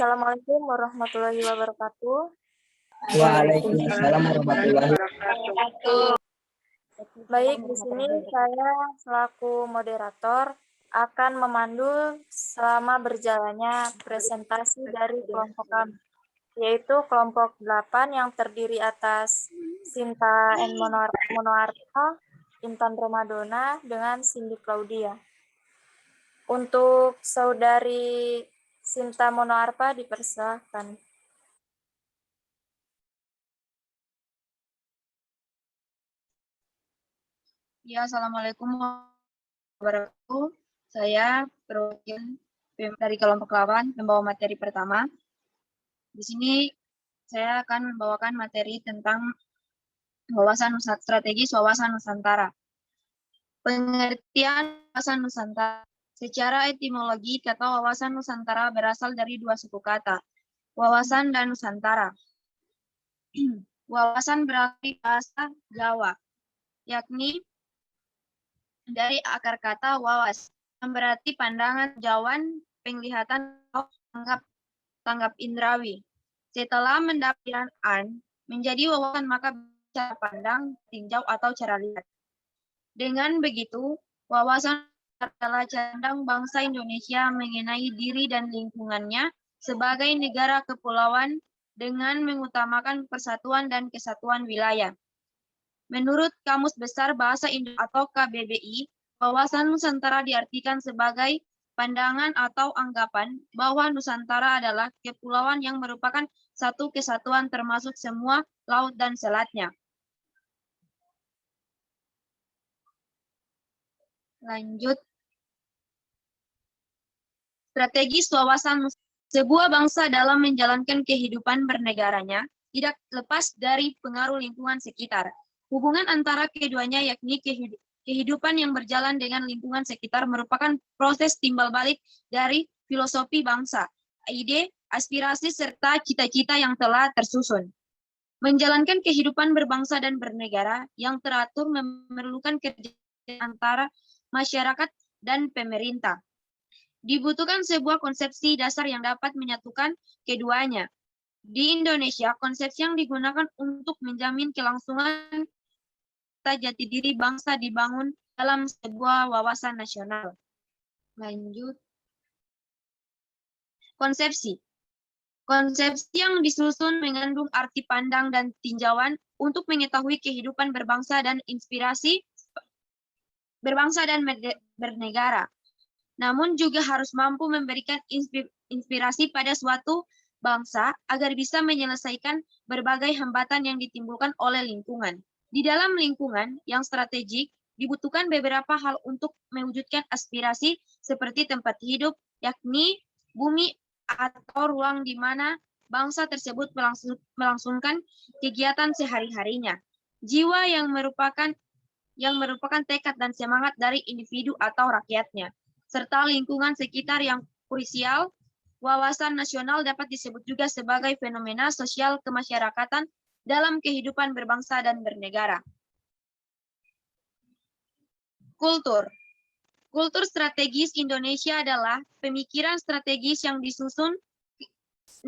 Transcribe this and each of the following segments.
Assalamualaikum warahmatullahi wabarakatuh. Waalaikumsalam warahmatullahi wabarakatuh. Baik, di sini saya selaku moderator akan memandu selama berjalannya presentasi dari kelompok kami, yaitu kelompok 8 yang terdiri atas Sinta N. Monoarfa, Intan Romadona, dengan Cindy Claudia. Untuk saudari Sinta Monoarfa dipersilahkan. Ya, Assalamualaikum warahmatullahi wabarakatuh. Saya perwakilan dari kelompok 8 membawa materi pertama. Di sini saya akan membawakan materi tentang strategis wawasan Nusantara. Pengertian wawasan Nusantara. Secara etimologi, kata wawasan Nusantara berasal dari dua suku kata, wawasan dan Nusantara. Wawasan berarti bahasa Jawa, yakni dari akar kata wawas, yang berarti pandangan, jauhan, penglihatan, atau tanggap indrawi. Setelah mendapat an menjadi wawasan, maka cara pandang, tinjau, atau cara lihat. Dengan begitu, wawasan adalah pandang bangsa Indonesia mengenai diri dan lingkungannya sebagai negara kepulauan dengan mengutamakan persatuan dan kesatuan wilayah. Menurut Kamus Besar Bahasa Indonesia atau KBBI, wawasan Nusantara diartikan sebagai pandangan atau anggapan bahwa Nusantara adalah kepulauan yang merupakan satu kesatuan termasuk semua laut dan selatnya. Lanjut. Strategis wawasan sebuah bangsa dalam menjalankan kehidupan bernegaranya tidak lepas dari pengaruh lingkungan sekitar. Hubungan antara keduanya yakni kehidupan yang berjalan dengan lingkungan sekitar merupakan proses timbal balik dari filosofi bangsa, ide, aspirasi, serta cita-cita yang telah tersusun. Menjalankan kehidupan berbangsa dan bernegara yang teratur memerlukan kerja antara masyarakat dan pemerintah. Dibutuhkan sebuah konsepsi dasar yang dapat menyatukan keduanya. Di Indonesia, konsepsi yang digunakan untuk menjamin kelangsungan jati diri bangsa dibangun dalam sebuah wawasan nasional. Lanjut. Konsepsi. Konsepsi yang disusun mengandung arti pandang dan tinjauan untuk mengetahui kehidupan berbangsa dan inspirasi berbangsa dan bernegara. Namun juga harus mampu memberikan inspirasi pada suatu bangsa agar bisa menyelesaikan berbagai hambatan yang ditimbulkan oleh lingkungan. Di dalam lingkungan yang strategik, dibutuhkan beberapa hal untuk mewujudkan aspirasi seperti tempat hidup, yakni bumi atau ruang di mana bangsa tersebut melangsungkan kegiatan sehari-harinya. Jiwa yang merupakan tekad dan semangat dari individu atau rakyatnya, serta lingkungan sekitar yang krusial. Wawasan nasional dapat disebut juga sebagai fenomena sosial kemasyarakatan dalam kehidupan berbangsa dan bernegara. Kultur. Kultur strategis Indonesia adalah pemikiran strategis yang disusun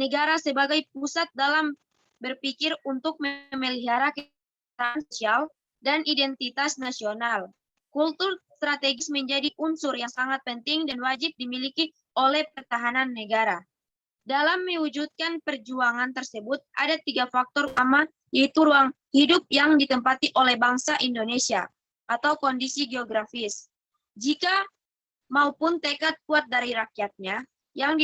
negara sebagai pusat dalam berpikir untuk memelihara kehidupan sosial dan identitas nasional. Kultur strategis menjadi unsur yang sangat penting dan wajib dimiliki oleh pertahanan negara. Dalam mewujudkan perjuangan tersebut, ada 3 faktor utama, yaitu ruang hidup yang ditempati oleh bangsa Indonesia atau kondisi geografis, jika maupun tekad kuat dari rakyatnya yang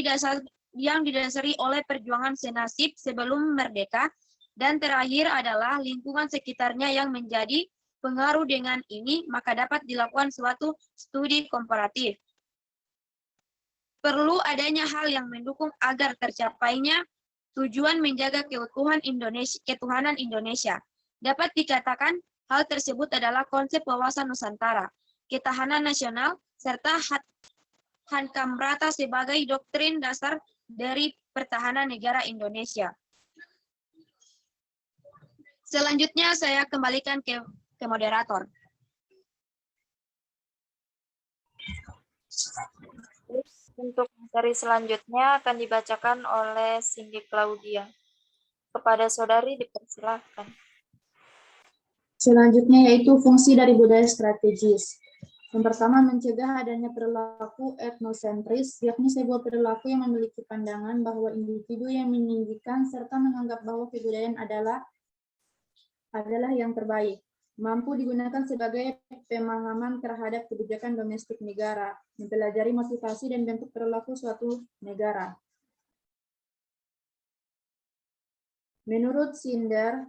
didasari oleh perjuangan senasib sebelum merdeka, dan terakhir adalah lingkungan sekitarnya yang menjadi pengaruh. Dengan ini, maka dapat dilakukan suatu studi komparatif. Perlu adanya hal yang mendukung agar tercapainya tujuan menjaga ketuhanan Indonesia. Dapat dikatakan hal tersebut adalah konsep wawasan Nusantara, ketahanan nasional, serta Hankamrata sebagai doktrin dasar dari pertahanan negara Indonesia. Selanjutnya saya kembalikan ke moderator. Untuk materi selanjutnya akan dibacakan oleh Cindy Claudia. Kepada saudari dipersilahkan. Selanjutnya yaitu fungsi dari budaya strategis. Yang pertama, mencegah adanya perilaku etnosentris, yakni sebuah perilaku yang memiliki pandangan bahwa individu yang meninggikan serta menganggap bahwa kebudayaan adalah yang terbaik, mampu digunakan sebagai pemahaman terhadap kebijakan domestik negara, mempelajari motivasi dan bentuk perilaku suatu negara. Menurut Cinder,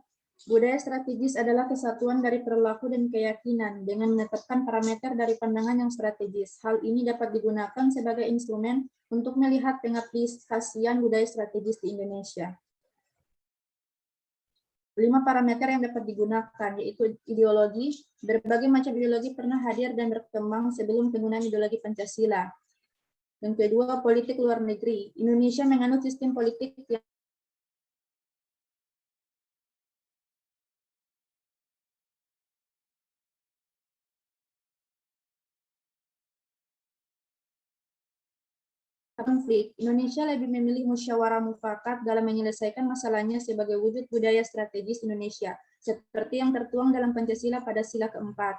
budaya strategis adalah kesatuan dari perilaku dan keyakinan dengan menetapkan parameter dari pandangan yang strategis. Hal ini dapat digunakan sebagai instrumen untuk melihat pengaplikasian budaya strategis di Indonesia. 5 parameter yang dapat digunakan, yaitu ideologi. Berbagai macam ideologi pernah hadir dan berkembang sebelum penggunaan ideologi Pancasila. Yang kedua, politik luar negeri. Indonesia menganut sistem politik yang konflik. Indonesia lebih memilih musyawarah mufakat dalam menyelesaikan masalahnya sebagai wujud budaya strategis Indonesia, seperti yang tertuang dalam Pancasila pada sila keempat.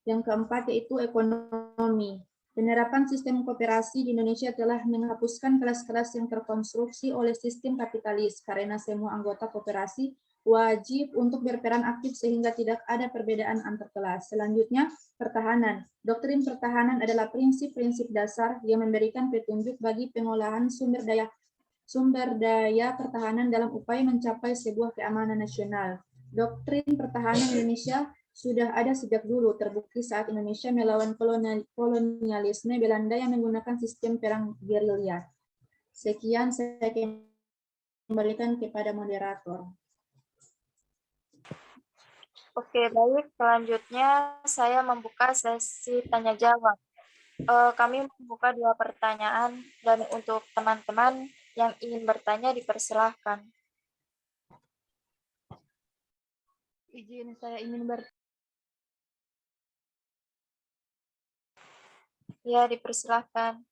Yang keempat yaitu ekonomi. Penerapan sistem koperasi di Indonesia telah menghapuskan kelas-kelas yang terkonstruksi oleh sistem kapitalis karena semua anggota koperasi wajib untuk berperan aktif sehingga tidak ada perbedaan antar kelas. Selanjutnya, pertahanan. Doktrin pertahanan adalah prinsip-prinsip dasar yang memberikan petunjuk bagi pengolahan sumber daya pertahanan dalam upaya mencapai sebuah keamanan nasional. Doktrin pertahanan Indonesia sudah ada sejak dulu, terbukti saat Indonesia melawan kolonialisme Belanda yang menggunakan sistem perang gerilya. Sekian, saya kembalikan kepada moderator. Oke, baik. Selanjutnya saya membuka sesi tanya jawab. Kami membuka 2 pertanyaan dan untuk teman-teman yang ingin bertanya dipersilahkan. Saya ingin Ya, dipersilahkan.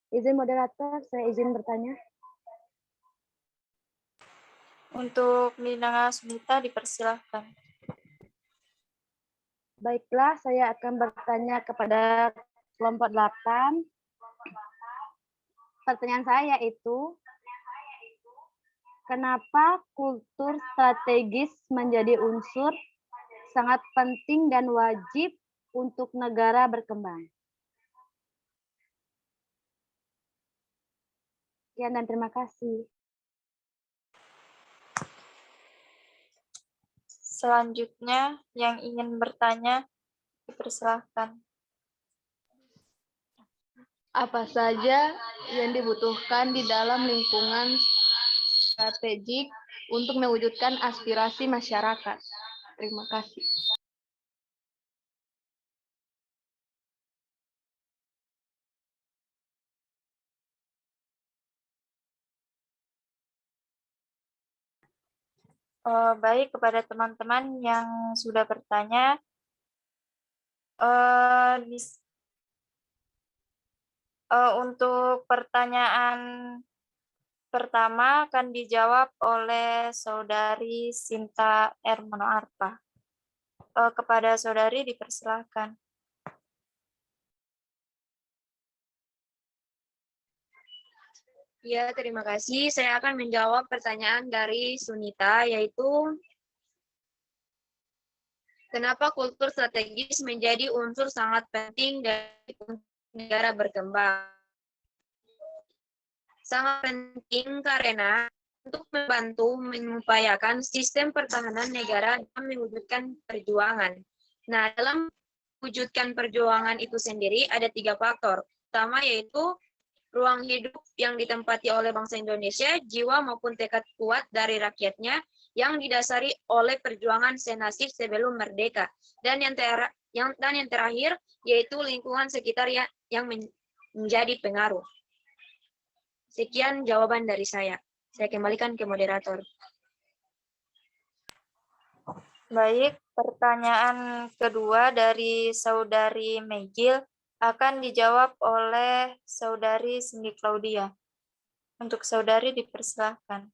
Izin moderator, saya izin bertanya. Untuk Minanga Sunita dipersilahkan. Baiklah, saya akan bertanya kepada kelompok 8. Pertanyaan saya itu, kenapa kultur strategis menjadi unsur sangat penting dan wajib untuk negara berkembang? Sekian dan terima kasih. Selanjutnya yang ingin bertanya dipersilahkan. Apa saja yang dibutuhkan di dalam lingkungan strategik untuk mewujudkan aspirasi masyarakat? Terima kasih. Baik, kepada teman-teman yang sudah bertanya, untuk pertanyaan pertama akan dijawab oleh Saudari Sinta Ermono Arpa. Kepada saudari dipersilahkan. Ya, terima kasih. Saya akan menjawab pertanyaan dari Sunita, yaitu kenapa kultur strategis menjadi unsur sangat penting dari negara berkembang. Sangat penting karena untuk membantu mengupayakan sistem pertahanan negara dalam mewujudkan perjuangan. Nah, dalam mewujudkan perjuangan itu sendiri ada 3 faktor. Pertama yaitu ruang hidup yang ditempati oleh bangsa Indonesia, jiwa maupun tekad kuat dari rakyatnya yang didasari oleh perjuangan senasib sebelum merdeka. Dan yang terakhir yaitu lingkungan sekitar yang menjadi pengaruh. Sekian jawaban dari saya. Saya kembalikan ke moderator. Baik, pertanyaan kedua dari Saudari Megil akan dijawab oleh Saudari Cindy Claudia. Untuk Saudari dipersilahkan.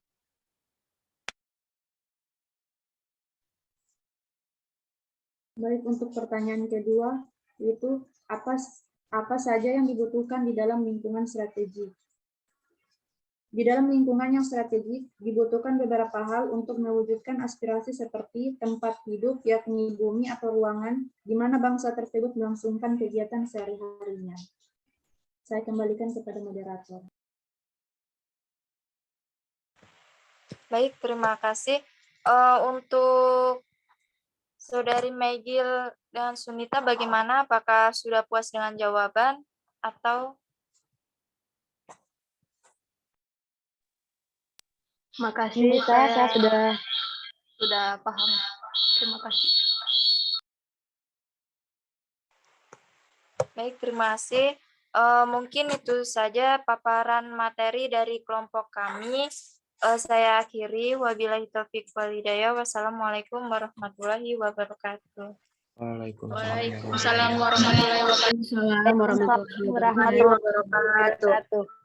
Baik, untuk pertanyaan kedua, yaitu apa saja yang dibutuhkan di dalam lingkungan strategik? Di dalam lingkungan yang strategik, dibutuhkan beberapa hal untuk mewujudkan aspirasi seperti tempat hidup, yakni bumi atau ruangan, di mana bangsa tersebut melangsungkan kegiatan sehari-harinya. Saya kembalikan kepada moderator. Baik, terima kasih. Untuk Saudari Megil dan Sunita bagaimana? Apakah sudah puas dengan jawaban atau Makasih, Ini saya sudah paham. Terima kasih. baik, terima kasih. Mungkin itu saja paparan materi dari kelompok kami. Saya akhiri. Wabillahi taufiq wal hidayah. Wassalamualaikum warahmatullahi wabarakatuh. Waalaikumsalam warahmatullahi wabarakatuh. Waalaikumsalam warahmatullahi wabarakatuh.